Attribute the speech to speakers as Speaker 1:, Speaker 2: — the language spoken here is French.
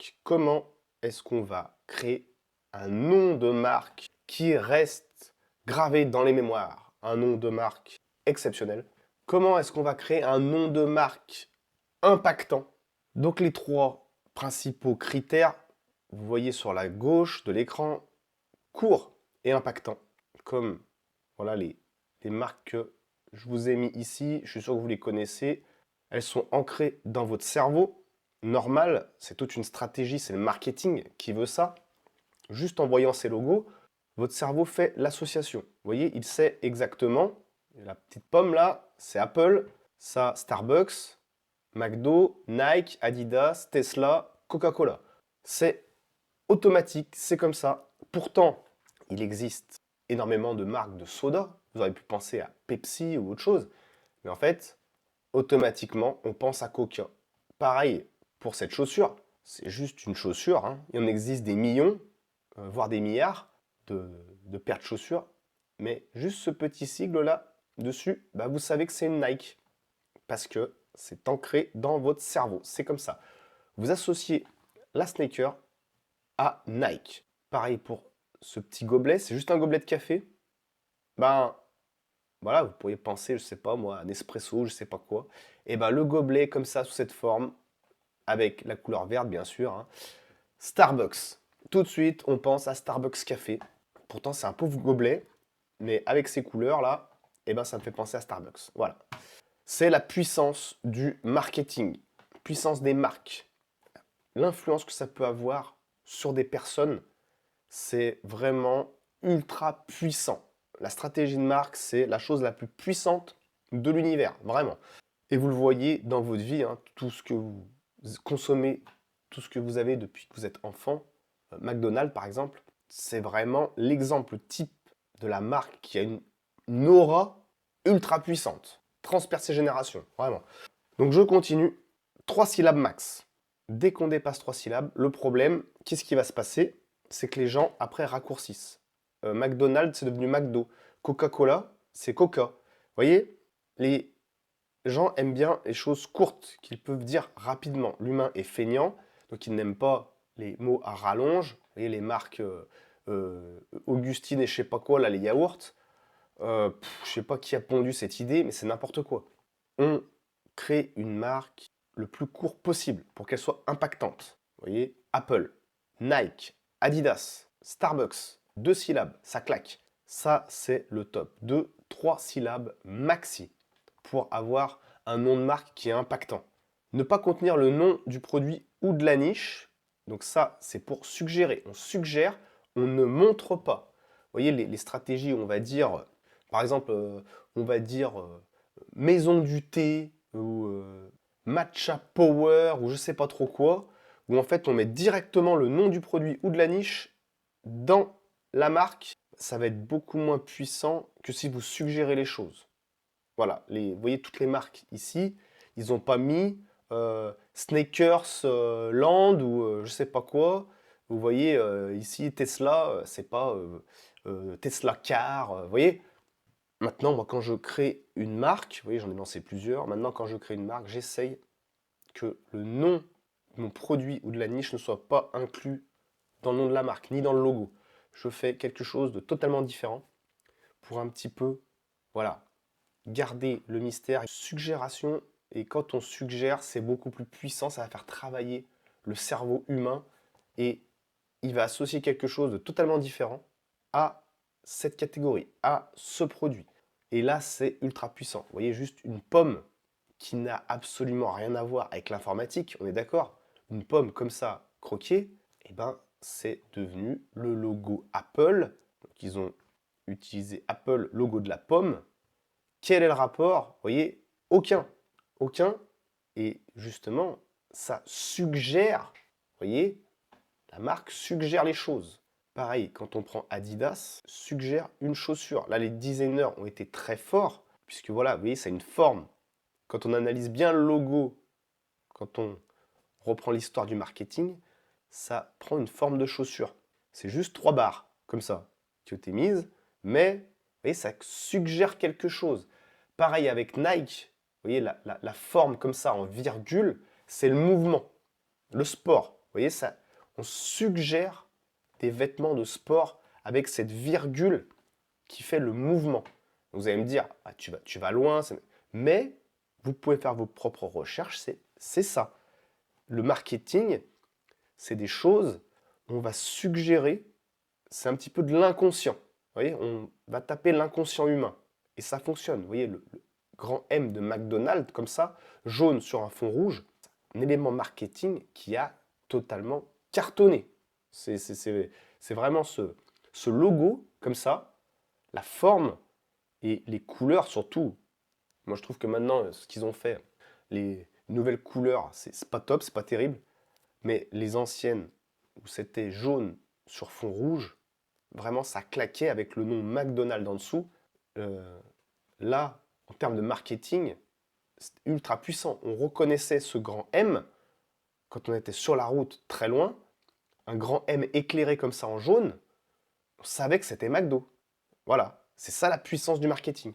Speaker 1: marque. Comment est-ce qu'on va créer un nom de marque qui reste gravé dans les mémoires, un nom de marque exceptionnel? Comment est-ce qu'on va créer un nom de marque impactant? Donc les trois principaux critères, vous voyez sur la gauche de l'écran, court et impactant, comme voilà les marques que je vous ai mis ici, je suis sûr que vous les connaissez. Elles sont ancrées dans votre cerveau. Normal, c'est toute une stratégie, c'est le marketing qui veut ça. Juste en voyant ces logos, votre cerveau fait l'association. Vous voyez, il sait exactement, la petite pomme là, c'est Apple, ça Starbucks, McDo, Nike, Adidas, Tesla, Coca-Cola. C'est automatique, c'est comme ça. Pourtant, il existe énormément de marques de soda. Vous auriez pu penser à Pepsi ou autre chose. Mais en fait, automatiquement, on pense à Coca. Pareil pour cette chaussure. C'est juste une chaussure. Hein. Il en existe des millions, voire des milliards de paires de chaussures. Mais juste ce petit sigle-là, dessus, bah vous savez que c'est une Nike. Parce que c'est ancré dans votre cerveau. C'est comme ça. Vous associez la sneaker à Nike. Pareil pour ce petit gobelet, c'est juste un gobelet de café. Ben voilà, vous pourriez penser, je sais pas moi, un espresso, je sais pas quoi. Et ben le gobelet comme ça, sous cette forme, avec la couleur verte bien sûr. Hein. Starbucks. Tout de suite, on pense à Starbucks café. Pourtant, c'est un pauvre gobelet, mais avec ces couleurs là, et ben ça me fait penser à Starbucks. Voilà. C'est la puissance du marketing, puissance des marques. L'influence que ça peut avoir sur des personnes, c'est vraiment ultra puissant. La stratégie de marque, c'est la chose la plus puissante de l'univers, vraiment. Et vous le voyez dans votre vie, hein, tout ce que vous consommez, tout ce que vous avez depuis que vous êtes enfant, McDonald's par exemple, c'est vraiment l'exemple type de la marque qui a une aura ultra puissante, transperce ses générations, vraiment. Donc je continue, 3 syllabes max. Dès qu'on dépasse 3 syllabes, le problème, qu'est-ce qui va se passer? C'est que les gens, après, raccourcissent. McDonald's, c'est devenu McDo. Coca-Cola, c'est Coca. Vous voyez, les gens aiment bien les choses courtes, qu'ils peuvent dire rapidement. L'humain est feignant, donc il n'aime pas les mots à rallonge. Vous voyez, les marques Augustine et je sais pas quoi, là, les yaourts. Je sais pas qui a pondu cette idée, mais c'est n'importe quoi. On crée une marque le plus court possible pour qu'elle soit impactante. Vous voyez, Apple, Nike, Adidas, Starbucks, 2 syllabes, ça claque. Ça, c'est le top. 2, 3 syllabes maxi pour avoir un nom de marque qui est impactant. Ne pas contenir le nom du produit ou de la niche. Donc ça, c'est pour suggérer. On suggère, on ne montre pas. Vous voyez, les stratégies, on va dire, par exemple, on va dire maison du thé ou matcha power ou je sais pas trop quoi, où en fait on met directement le nom du produit ou de la niche dans la marque, ça va être beaucoup moins puissant que si vous suggérez les choses. Voilà, vous voyez toutes les marques ici, ils n'ont pas mis Sneakers Land ou je sais pas quoi. Vous voyez ici Tesla, c'est pas Tesla Car, vous voyez. Maintenant, moi, quand je crée une marque, vous voyez, j'en ai lancé plusieurs. Maintenant, quand je crée une marque, j'essaye que le nom de mon produit ou de la niche ne soit pas inclus dans le nom de la marque, ni dans le logo. Je fais quelque chose de totalement différent pour un petit peu, voilà, garder le mystère, suggération. Et quand on suggère, c'est beaucoup plus puissant, ça va faire travailler le cerveau humain et il va associer quelque chose de totalement différent à cette catégorie, à ce produit. Et là, c'est ultra puissant. Vous voyez, juste une pomme qui n'a absolument rien à voir avec l'informatique, on est d'accord? Une pomme comme ça, croquée, eh ben, c'est devenu le logo Apple. Donc, ils ont utilisé Apple, logo de la pomme. Quel est le rapport? Vous voyez, aucun. Aucun. Et justement, ça suggère, vous voyez, la marque suggère les choses. Pareil, quand on prend Adidas, suggère une chaussure. Là, les designers ont été très forts, puisque voilà, vous voyez, ça a une forme. Quand on analyse bien le logo, quand on reprend l'histoire du marketing, ça prend une forme de chaussure. C'est juste 3 barres, comme ça, qui ont été mises, mais vous voyez, ça suggère quelque chose. Pareil avec Nike, vous voyez, la forme comme ça, en virgule, c'est le mouvement, le sport. voyez, ça, on suggère des vêtements de sport avec cette virgule qui fait le mouvement. Vous allez me dire, ah, tu vas loin, mais vous pouvez faire vos propres recherches, c'est ça. Le marketing, c'est des choses, on va suggérer, c'est un petit peu de l'inconscient. Vous voyez, on va taper l'inconscient humain. Et ça fonctionne. Vous voyez, le grand M de McDonald's, comme ça, jaune sur un fond rouge, un élément marketing qui a totalement cartonné. C'est vraiment ce logo, comme ça, la forme et les couleurs surtout. Moi, je trouve que maintenant, ce qu'ils ont fait, les nouvelles couleurs, c'est pas top, c'est pas terrible. Mais les anciennes, où c'était jaune sur fond rouge, vraiment, ça claquait avec le nom McDonald's en dessous. Euh, Là, en termes de marketing, c'est ultra puissant. On reconnaissait ce grand M quand on était sur la route très loin, un grand M éclairé comme ça en jaune, on savait que c'était McDo. Voilà, c'est ça la puissance du marketing.